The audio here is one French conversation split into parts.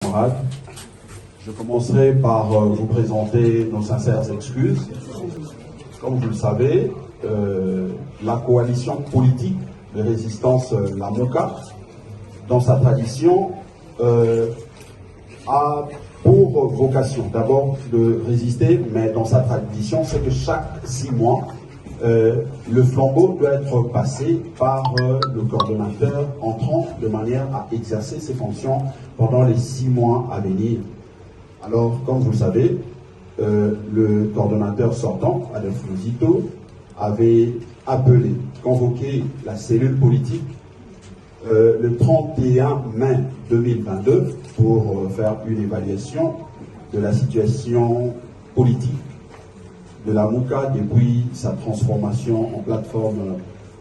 camarades. Je commencerai par vous présenter nos sincères excuses. Comme vous le savez, la coalition politique de résistance Lamuka, dans sa tradition, a pour vocation d'abord de résister, mais dans sa tradition, c'est que chaque 6 mois, le flambeau doit être passé par le coordonnateur entrant de manière à exercer ses fonctions pendant les 6 mois à venir. Alors, comme vous le savez, le coordonnateur sortant, Adolphe Muzito, avait appelé, convoqué la cellule politique le 31 mai 2022 pour faire une évaluation de la situation politique de la Lamuka depuis sa transformation en plateforme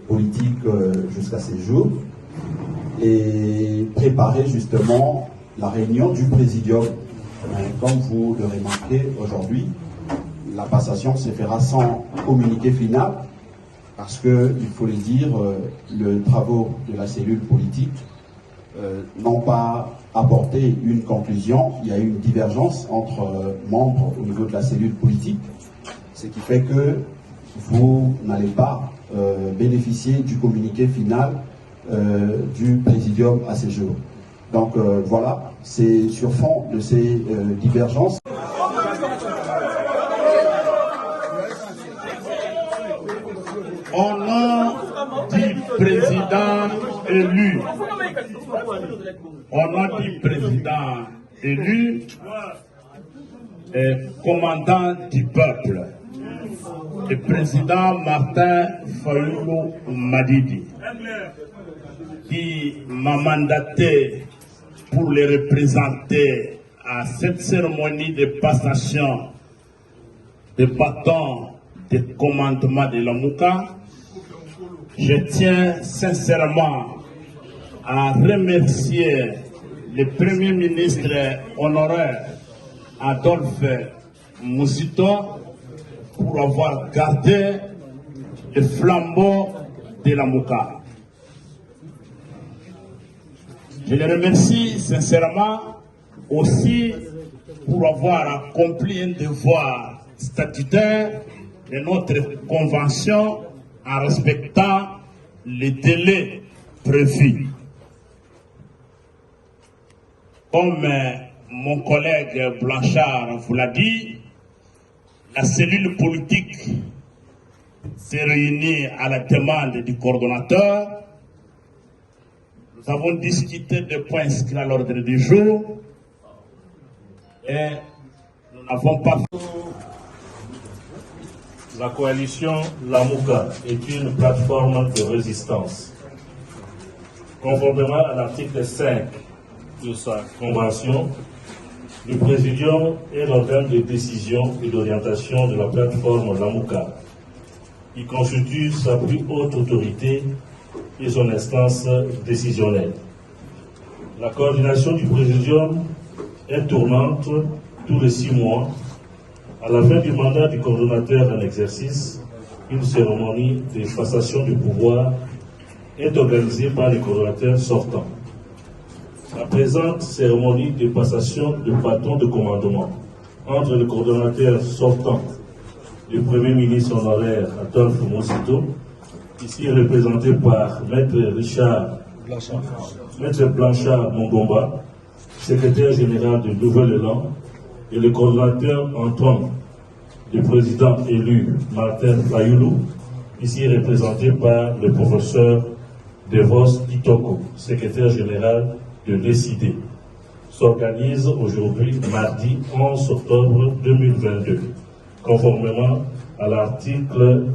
politique jusqu'à ces jours et préparer justement la réunion du présidium. Comme vous le remarquez aujourd'hui, la passation se fera sans communiqué final parce que, il faut le dire, les travaux de la cellule politique n'ont pas apporté une conclusion. Il y a eu une divergence entre membres au niveau de la cellule politique, ce qui fait que vous n'allez pas bénéficier du communiqué final du présidium à ce jour. Donc voilà, c'est sur fond de ces divergences. Au nom du président élu, et commandant du peuple, le président Martin Fayulu Madidi, qui m'a mandaté pour les représenter à cette cérémonie de passation de bâton de commandement de Lamuka, je tiens sincèrement à remercier le Premier ministre honoraire Adolphe Muzito pour avoir gardé le flambeau de Lamuka. Je le remercie sincèrement aussi pour avoir accompli un devoir statutaire de notre convention en respectant les délais prévus. Comme mon collègue Blanchard vous l'a dit, la cellule politique s'est réunie à la demande du coordonnateur. Nous avons discuté des points inscrits à l'ordre du jour et nous n'avons pas fait. La coalition Lamuka est une plateforme de résistance. Conformément à l'article 5 de sa convention, le Présidium est l'organe de décision et d'orientation de la plateforme Lamuka, qui constitue sa plus haute autorité et son instance décisionnelle. La coordination du Présidium est tournante tous les 6 mois. À la fin du mandat du coordonnateur en exercice, une cérémonie de passation du pouvoir est organisée par les coordonnateurs sortants. La présente cérémonie de passation de bâton de commandement entre le coordonnateur sortant, le Premier ministre honoraire Adolphe Muzito, ici représenté par Maître Blanchard Mongomba, secrétaire général de Nouvel-Élan, et le coordonnateur entrant, le président élu Martin Fayulu, ici représenté par le professeur Devos Itoko, secrétaire général de l'ECID, s'organise aujourd'hui mardi 11 octobre 2022, conformément à l'article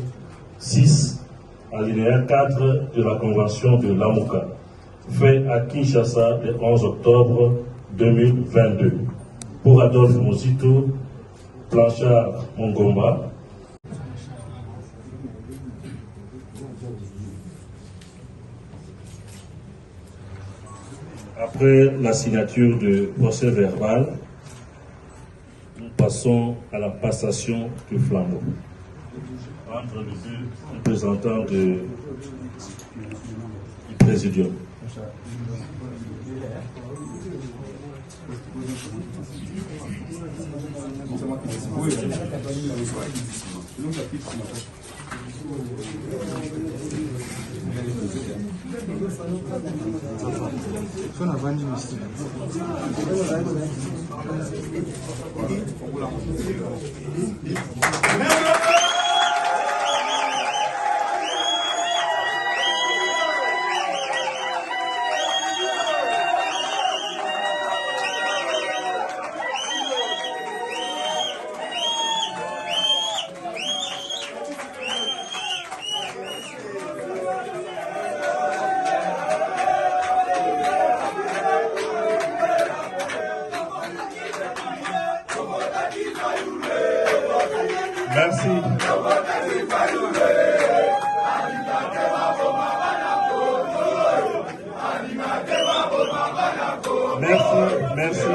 6, alinéa 4 de la Convention de Lamuka, fait à Kinshasa le 11 octobre 2022. Pour Adolphe Muzito, Blanchard Mongomba. Après la signature de procès verbal, nous passons à la passation du flambeau entre les deux représentants du Présidium. Merci. Merci, merci.